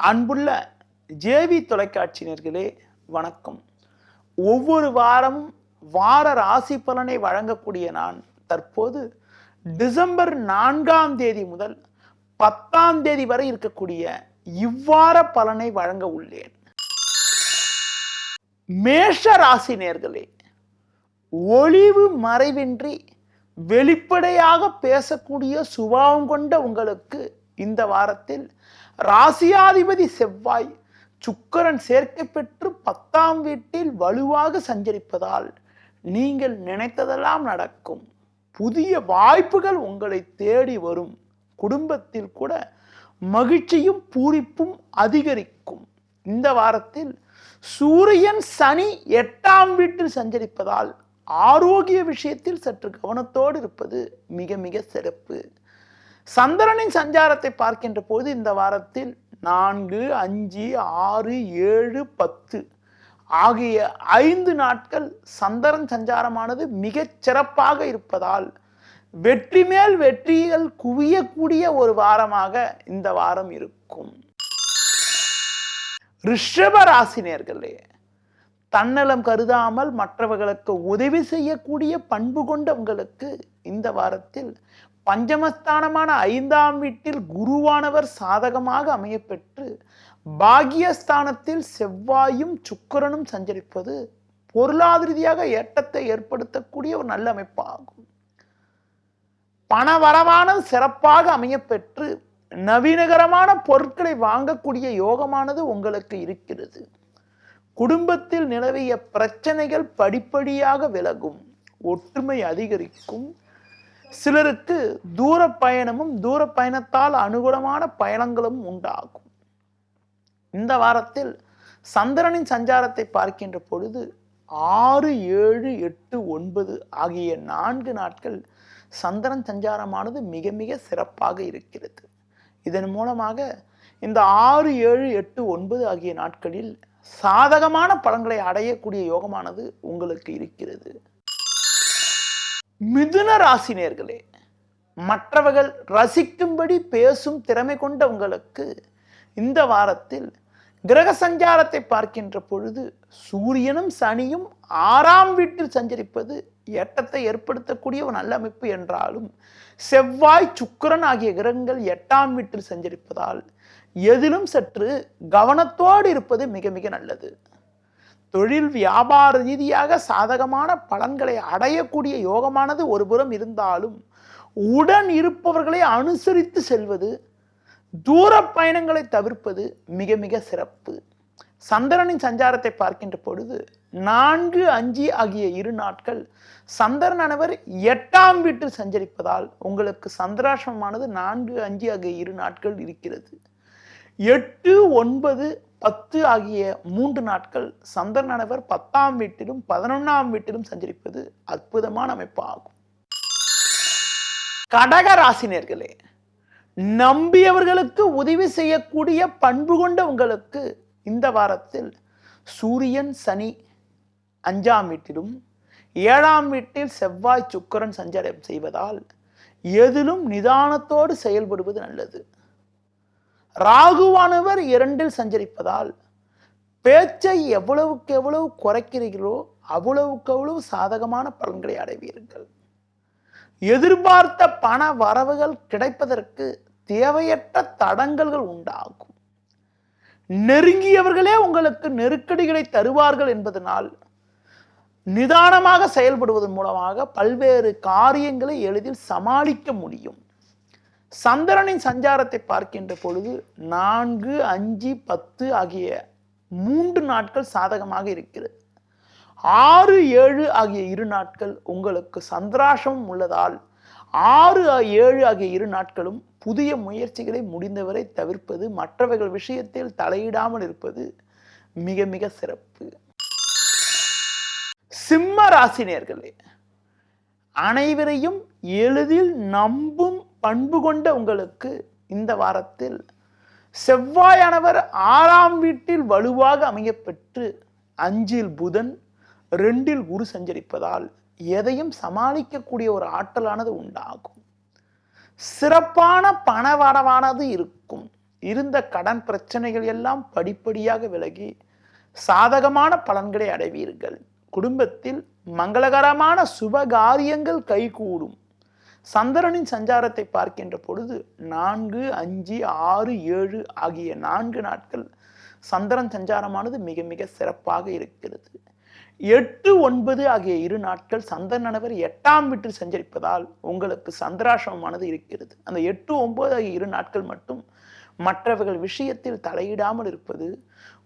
அன்புள்ள ஜேவி தொலைக்காட்சியினர்களே வணக்கம். ஒவ்வொரு வாரமும் வார ராசி பலனை வழங்கக்கூடிய நான் தற்போது டிசம்பர் 4ஆம் தேதி முதல் 10ஆம் தேதி வரை இருக்கக்கூடிய இவ்வார பலனை வழங்க உள்ளேன். மேஷ ராசி நேயர்களே, ஒளிவு மறைவின்றி வெளிப்படையாக பேசக்கூடிய சுபாவம் கொண்ட உங்களுக்கு இந்த வாரத்தில் ராசியாதிபதி செவ்வாய் சுக்கிரன் சேர்க்கை பெற்று 10ஆம் வீட்டில் வலுவாக சஞ்சரிப்பதால் நீங்கள் நினைத்ததெல்லாம் நடக்கும். புதிய வாய்ப்புகள் உங்களை தேடி வரும். குடும்பத்தில் கூட மகிழ்ச்சியும் பூரிப்பும் அதிகரிக்கும். இந்த வாரத்தில் சூரியன் சனி 8ஆம் வீட்டில் சஞ்சரிப்பதால் ஆரோக்கிய விஷயத்தில் சற்று கவனத்தோடு இருப்பது மிக மிக சிறப்பு. சந்திரனின் சஞ்சாரத்தை பார்க்கின்ற போது இந்த வாரத்தில் 4, 5, 6, 7, 10 ஆகிய 5 நாட்கள் சந்திரன் சஞ்சாரமானது மிகச் சிறப்பாக இருப்பதால் வெற்றி மேல் வெற்றிகள் குவியக்கூடிய ஒரு வாரமாக இந்த வாரம் இருக்கும். ரிஷப ராசினியர்களே, தன்னலம் கருதாமல் மற்றவர்களுக்கு உதவி செய்யக்கூடிய பண்பு கொண்ட உங்களுக்கு இந்த வாரத்தில் பஞ்சமஸ்தானமான 5ஆம் வீட்டில் குருவானவர் சாதகமாக அமையப்பெற்று பாக்கியஸ்தானத்தில் செவ்வாயும் சுக்கிரனும் சஞ்சரிப்பது பொருளாதார ரீதியாக ஏற்றத்தை ஏற்படுத்தக்கூடிய ஒரு நல்ல அமைப்பாகும். பண வரவானது சிறப்பாக அமையப்பெற்று நவீனகரமான பொருட்களை வாங்கக்கூடிய யோகமானது உங்களுக்கு இருக்கிறது. குடும்பத்தில் நிலவிய பிரச்சனைகள் படிப்படியாக விலகும். ஒற்றுமை அதிகரிக்கும். சிலருக்கு தூர பயணமும் தூர பயணத்தால் அனுகூலமான பயணங்களும் உண்டாகும். இந்த வாரத்தில் சந்திரனின் சஞ்சாரத்தை பார்க்கின்ற பொழுது 6, 7, 8, 9 ஆகிய 4 நாட்கள் சந்திரன் சஞ்சாரமானது மிக மிக சிறப்பாக இருக்கிறது. இதன் மூலமாக இந்த 6, 7, 8, 9 ஆகிய நாட்களில் சாதகமான பலன்களை அடையக்கூடிய யோகமானது உங்களுக்கு இருக்கிறது. மிதுன ராசி நேயர்களே, மற்றவர்கள் ரசிக்கும்படி பேசும் திறமை கொண்ட உங்களுக்கு இந்த வாரத்தில் கிரக சஞ்சாரத்தை பார்க்கின்ற பொழுது சூரியனும் சனியும் 6ஆம் வீட்டில் சஞ்சரிப்பது ஏற்றத்தை ஏற்படுத்தக்கூடிய ஒரு நல்ல அமைப்பு என்றாலும் செவ்வாய் சுக்கிரன் ஆகிய கிரகங்கள் 8ஆம் வீட்டில் சஞ்சரிப்பதால் எதிலும் சற்று கவனத்தோடு இருப்பது மிக மிக நல்லது. தொழில் வியாபார ரீதியாக சாதகமான பலன்களை அடையக்கூடிய யோகமானது ஒருபுறம் இருந்தாலும் உடன் இருப்பவர்களை அனுசரித்து செல்வது, தூர பயணங்களை தவிர்ப்பது மிக மிக சிறப்பு. சந்திரனின் சஞ்சாரத்தை பார்க்கின்ற பொழுது 4, 5 ஆகிய 2 நாட்கள் சந்திரனானவர் 8ஆம் வீட்டில் சஞ்சரிப்பதால் உங்களுக்கு சந்திராசிரமமானது 4, 5 ஆகிய 2 நாட்கள் இருக்கிறது. 8, 9, 10 ஆகிய 3 நாட்கள் சந்திரனானவர் 10ஆம் வீட்டிலும் 11ஆம் வீட்டிலும் சஞ்சரிப்பது அற்புதமான அமைப்பாகும். கடக ராசினியர்களே, நம்பியவர்களுக்கு உதவி செய்யக்கூடிய பண்பு கொண்ட உங்களுக்கு இந்த வாரத்தில் சூரியன் சனி 5ஆம் வீட்டிலும் 7ஆம் வீட்டில் செவ்வாய் சுக்கிரன் சஞ்சாரம் செய்வதால் எதிலும் நிதானத்தோடு செயல்படுவது நல்லது. ராகுவானவர் 2இல் சஞ்சரிப்பதால் பேச்சை எவ்வளவுக்கு எவ்வளவு குறைக்கிறீர்களோ அவ்வளவுக்கு அவ்வளவு சாதகமான பலன்களை அடைவீர்கள். எதிர்பார்த்த பண வரவுகள் கிடைப்பதற்கு தேவையற்ற தடங்கல்கள் உண்டாகும். நெருங்கியவர்களே உங்களுக்கு நெருக்கடிகளை தருவார்கள் என்பதனால் நிதானமாக செயல்படுவதன் மூலமாக பல்வேறு காரியங்களை எளிதில் சமாளிக்க முடியும். சந்திரனின் சஞ்சாரத்தை பார்க்கின்ற பொழுது 4, 5, 10 ஆகிய 3 நாட்கள் சாதகமாக இருக்கிறது. 6, 7 ஆகிய 2 நாட்கள் உங்களுக்கு சந்திராசிரமம் உள்ளதால் 6, 7 ஆகிய 2 நாட்களும் புதிய முயற்சிகளை முடிந்தவரை தவிர்ப்பது, மற்றவர்கள் விஷயத்தில் தலையிடாமல் இருப்பது மிக மிக சிறப்பு. சிம்ம ராசினியர்களே, அனைவரையும் எளிதில் நம்பும் பண்பு கொண்ட உங்களுக்கு இந்த வாரத்தில் செவ்வாயானவர் 6ஆம் வீட்டில் வலுவாக அமையப்பெற்று 5இல் புதன் 2இல் குரு சஞ்சரிப்பதால் எதையும் சமாளிக்கக்கூடிய ஒரு ஆற்றலானது உண்டாகும். சிறப்பான பண வரவானது இருக்கும். இருந்த கடன் பிரச்சனைகள் எல்லாம் படிப்படியாக விலகி சாதகமான பலன்களை அடைவீர்கள். குடும்பத்தில் மங்களகரமான சுபகாரியங்கள் கைகூடும். சந்திரனின் சஞ்சாரத்தை பார்க்கின்ற பொழுது 4, 5, 6, 7 ஆகிய 4 நாட்கள் சந்திரன் சஞ்சாரமானது மிக மிக சிறப்பாக இருக்கிறது. 8, 9 ஆகிய 2 நாட்கள் சந்திரனவர் 8ஆம் வீட்டில் சஞ்சரிப்பதால் உங்களுக்கு சந்திராசிரமமானது இருக்கிறது. அந்த 8, 9 ஆகிய 2 நாட்கள் மட்டும் மற்றவர்கள் விஷயத்தில் தலையிடாமல் இருப்பது,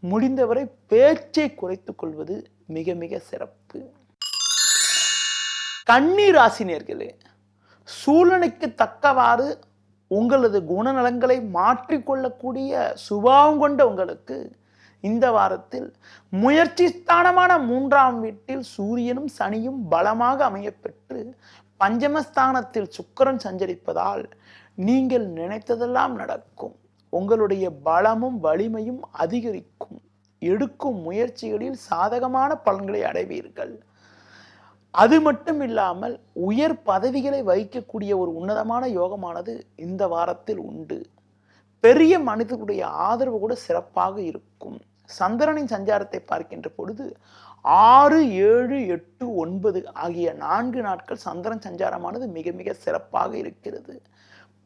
முடிந்தவரை பேச்சை குறைத்துக் கொள்வது மிக மிக சிறப்பு. கன்னி ராசினியர்களே, சூழ்நிலைக்கு தக்கவாறு உங்களது குணநலங்களை மாற்றிக்கொள்ளக்கூடிய சுபாவம் கொண்ட உங்களுக்கு இந்த வாரத்தில் முயற்சி ஸ்தானமான 3ஆம் வீட்டில் சூரியனும் சனியும் பலமாக அமையப்பெற்று பஞ்சமஸ்தானத்தில் சுக்கிரன் சஞ்சரிப்பதால் நீங்கள் நினைத்ததெல்லாம் நடக்கும். உங்களுடைய பலமும் வலிமையும் அதிகரிக்கும். எடுக்கும் முயற்சிகளில் சாதகமான பலன்களை அடைவீர்கள். அது மட்டும் இல்லாமல் உயர் பதவிகளை வகிக்கக்கூடிய ஒரு உன்னதமான யோகமானது இந்த வாரத்தில் உண்டு. பெரிய மனிதர்களுடைய ஆதரவு கூட சிறப்பாக இருக்கும். சந்திரனின் சஞ்சாரத்தை பார்க்கின்ற பொழுது 6, 7, 8, 9 ஆகிய 4 நாட்கள் சந்திரன் சஞ்சாரமானது மிக மிக சிறப்பாக இருக்கிறது.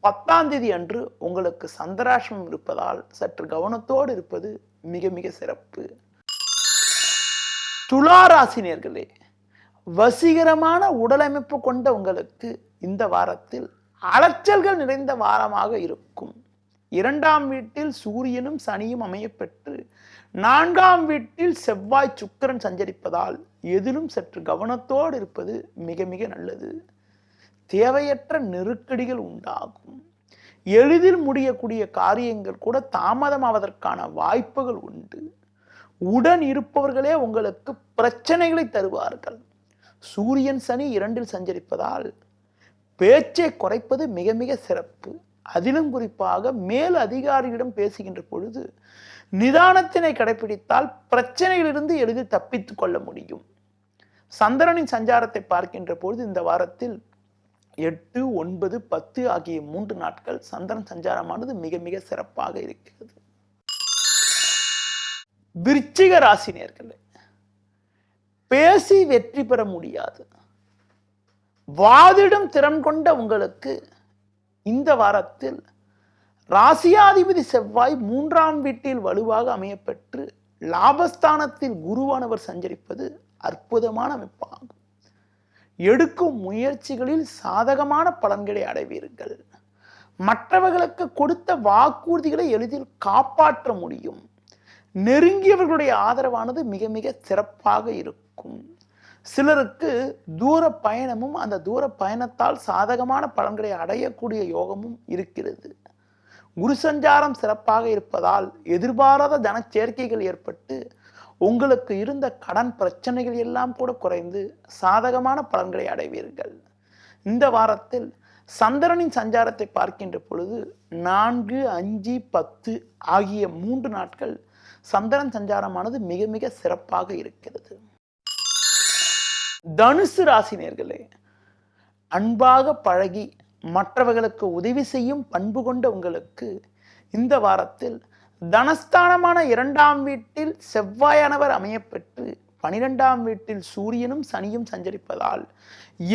10ஆம் தேதி அன்று உங்களுக்கு சந்திராசிரமம் இருப்பதால் சற்று கவனத்தோடு இருப்பது மிக மிக சிறப்பு. துளாராசினியர்களே, வசீகரமான உடலமைப்பு கொண்ட உங்களுக்கு இந்த வாரத்தில் அலைச்சல்கள் நிறைந்த வாரமாக இருக்கும். 2ஆம் வீட்டில் சூரியனும் சனியும் அமையப்பெற்று 4ஆம் வீட்டில் செவ்வாய் சுக்கிரன் சஞ்சரிப்பதால் எதிலும் சற்று கவனத்தோடு இருப்பது மிக மிக நல்லது. தேவையற்ற நெருக்கடிகள் உண்டாகும். எளிதில் முடியக்கூடிய காரியங்கள் கூட தாமதமாவதற்கான வாய்ப்புகள் உண்டு. உடன் இருப்பவர்களே உங்களுக்கு பிரச்சனைகளை தருவார்கள். சூரியன் சனி 2இல் சஞ்சரிப்பதால் பேச்சை குறைப்பது மிக மிக சிறப்பு. அதிலும் குறிப்பாக மேல் அதிகாரியிடம் பேசுகின்ற பொழுது நிதானத்தினை கடைபிடித்தால் பிரச்சனையிலிருந்து எளிதில் தப்பித்துக் கொள்ள முடியும். சந்திரனின் சஞ்சாரத்தை பார்க்கின்ற பொழுது இந்த வாரத்தில் 8, 9, 10 ஆகிய 3 நாட்கள் சந்திரன் சஞ்சாரமானது மிக மிக சிறப்பாக இருக்கிறது. விருச்சிக ராசினியர்களே, பேசி வெற்றி பெற முடியாது. வாதிடும் திறன் கொண்ட உங்களுக்கு இந்த வாரத்தில் ராசியாதிபதி செவ்வாய் 3ஆம் வீட்டில் வலுவாக அமையப்பெற்று லாபஸ்தானத்தில் குருவானவர் சஞ்சரிப்பது அற்புதமான அமைப்பாகும். எடுக்கும் முயற்சிகளில் சாதகமான பலன்களை அடைவீர்கள். மற்றவர்களுக்கு கொடுத்த வாக்குறுதிகளை எளிதில் காப்பாற்ற முடியும். நெருங்கியவர்களுடைய ஆதரவானது மிக மிக சிறப்பாக இருக்கும். சிலருக்கு தூர பயணமும் அந்த தூர பயணத்தால் சாதகமான பலன்களை அடையக்கூடிய யோகமும் இருக்கிறது. குரு சஞ்சாரம் சிறப்பாக இருப்பதால் எதிர்பாராத தன சேர்க்கைகள் ஏற்பட்டு உங்களுக்கு இருந்த கடன் பிரச்சனைகள் எல்லாம் கூட குறைந்து சாதகமான பலன்களை அடைவீர்கள். இந்த வாரத்தில் சந்திரனின் சஞ்சாரத்தை பார்க்கின்ற பொழுது 4, 5, 10 ஆகிய 3 நாட்கள் சந்திரன் சஞ்சாரமானது மிக மிக சிறப்பாக இருக்கிறது. தனுசு ராசினியர்களே, அன்பாக பழகி மற்றவர்களுக்கு உதவி செய்யும் பண்பு கொண்ட உங்களுக்கு இந்த வாரத்தில் தனஸ்தானமான 2ஆம் வீட்டில் செவ்வாயானவர் அமையப்பெற்று 12ஆம் வீட்டில் சூரியனும் சனியும் சஞ்சரிப்பதால்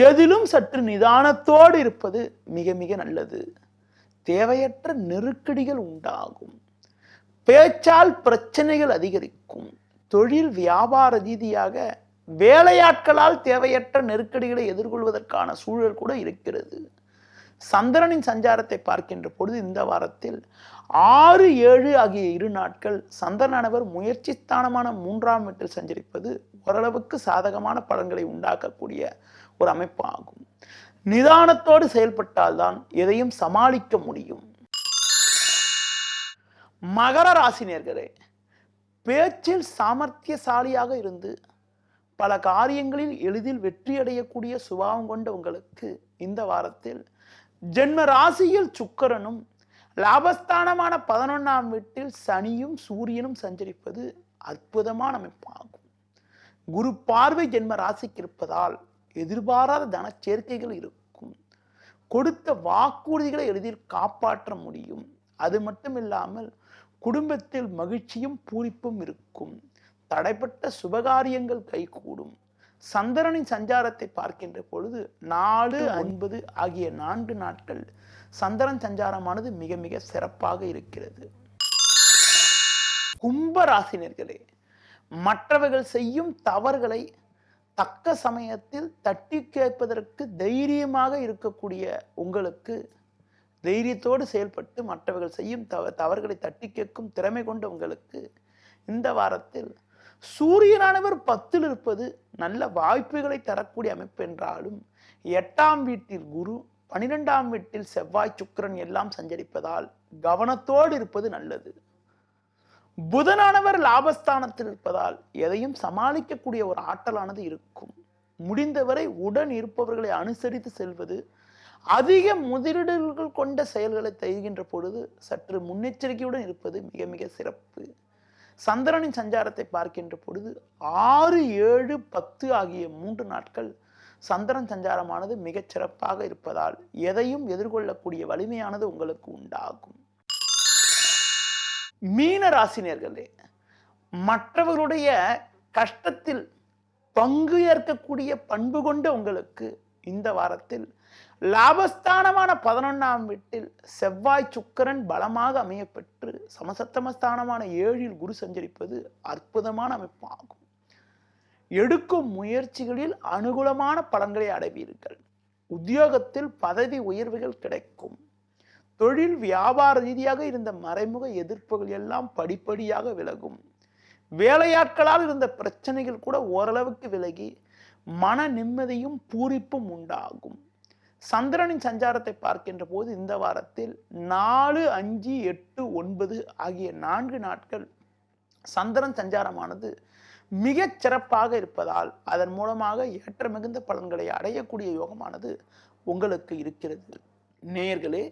எதிலும் சற்று நிதானத்தோடு இருப்பது மிக மிக நல்லது. தேவையற்ற நெருக்கடிகள் உண்டாகும். பேச்சால் பிரச்சனைகள் அதிகரிக்கும். தொழில் வியாபார ரீதியாக வேலையாட்களால் தேவையற்ற நெருக்கடிகளை எதிர்கொள்வதற்கான சூழல் கூட இருக்கிறது. சந்திரனின் சஞ்சாரத்தை பார்க்கின்ற பொழுது இந்த வாரத்தில் 6, 7 ஆகிய 2 நாட்கள் சந்திரனானவர் முயற்சி ஸ்தானமான 3ஆம் வீட்டில் சஞ்சரிப்பது ஓரளவுக்கு சாதகமான பலன்களை உண்டாக்கக்கூடிய ஒரு அமைப்பு ஆகும். நிதானத்தோடு செயல்பட்டால்தான் எதையும் சமாளிக்க முடியும். மகர ராசினியர்களே, பேச்சில் சாமர்த்தியசாலியாக இருந்து பல காரியங்களில் எளிதில் வெற்றி அடையக்கூடிய சுபாவம் கொண்ட உங்களுக்கு இந்த வாரத்தில் ஜென்ம ராசியில் சுக்கிரனும் லாபஸ்தானமான 11ஆம் வீட்டில் சனியும் சூரியனும் சஞ்சரிப்பது அற்புதமான அமைப்பாகும். குரு பார்வை ஜென்ம ராசிக்கு இருப்பதால் எதிர்பாராத தன சேர்க்கைகள் இருக்கும். கொடுத்த வாக்குறுதிகளை எளிதில் காப்பாற்ற முடியும். அது மட்டும் இல்லாமல் குடும்பத்தில் மகிழ்ச்சியும் பூரிப்பும் இருக்கும். தடைப்பட்ட சுபகாரியங்கள் கைகூடும். சந்திரனின் சஞ்சாரத்தை பார்க்கின்ற பொழுது 4, 9 ஆகிய 4 நாட்கள் சந்திரன் சஞ்சாரமானது மிக மிக சிறப்பாக இருக்கிறது. கும்ப ராசினியர்களே, மற்றவர்கள் செய்யும் தவறுகளை தக்க சமயத்தில் தட்டி கேட்பதற்கு தைரியமாக இருக்கக்கூடிய உங்களுக்கு, தைரியத்தோடு செயல்பட்டு மற்றவர்கள் செய்யும் தவறுகளை தட்டி கேட்கும் திறமை கொண்ட உங்களுக்கு இந்த வாரத்தில் சூரியனானவர் 10ல் இருப்பது நல்ல வாய்ப்புகளை தரக்கூடிய அமைப்பு என்றாலும் 8ஆம் வீட்டில் குரு, 12ஆம் வீட்டில் செவ்வாய், சுக்கிரன் எல்லாம் சஞ்சரிப்பதால் கவனத்தோடு இருப்பது நல்லது. புதனானவர் லாபஸ்தானத்தில் இருப்பதால் எதையும் சமாளிக்கக்கூடிய ஒரு ஆற்றலானது இருக்கும். முடிந்தவரை உடன் இருப்பவர்களை அனுசரித்து செல்வது, அதிக முதலீடுகள் கொண்ட செயல்களை செய்கின்ற பொழுது சற்று முன்னெச்சரிக்கையுடன் இருப்பது மிக மிக சிறப்பு. சந்திரனின் சஞ்சாரத்தை பார்க்கின்ற பொழுது 6, 7, 10 ஆகிய 3 நாட்கள் சந்திரன் சஞ்சாரமானது மிகச் சிறப்பாக இருப்பதால் எதையும் எதிர்கொள்ளக்கூடிய வலிமையானது உங்களுக்கு உண்டாகும். மீன ராசினியர்களே, மற்றவர்களுடைய கஷ்டத்தில் பங்கு ஏற்கக்கூடிய பண்பு கொண்ட உங்களுக்கு இந்த வாரத்தில் லாபஸ்தானமான 11ஆம் வீட்டில் செவ்வாய், சுக்கிரன் பலமாக அமையப்பெற்று சமசத்தமஸ்தானமான 7ல் குரு சஞ்சரிப்பது அற்புதமான அமைப்பாகும். எடுக்கும் முயற்சிகளில் அனுகூலமான பலன்களை அடைவீர்கள். உத்தியோகத்தில் பதவி உயர்வுகள் கிடைக்கும். தொழில் வியாபார ரீதியாக இருந்த மறைமுக எதிர்ப்புகள் எல்லாம் படிப்படியாக விலகும். வேலையாட்களால் இருந்த பிரச்சனைகள் கூட ஓரளவுக்கு விலகி மன நிம்மதியும் பூரிப்பும் உண்டாகும். சந்திரனின் சஞ்சாரத்தை பார்க்கின்ற போது இந்த வாரத்தில் 4, 5, 8, 9 ஆகிய 4 நாட்கள் சந்திரன் சஞ்சாரமானது மிகச் சிறப்பாக இருப்பதால் அதன் மூலமாக ஏற்ற மிகுந்த பலன்களை அடையக்கூடிய யோகமானது உங்களுக்கு இருக்கிறது. நேயர்களே,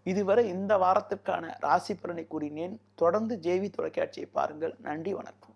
இதுவரை இந்த வாரத்திற்கான ராசி பலனை கூறினேன். தொடர்ந்து ஜேவி தொலைக்காட்சியை பாருங்கள். நன்றி, வணக்கம்.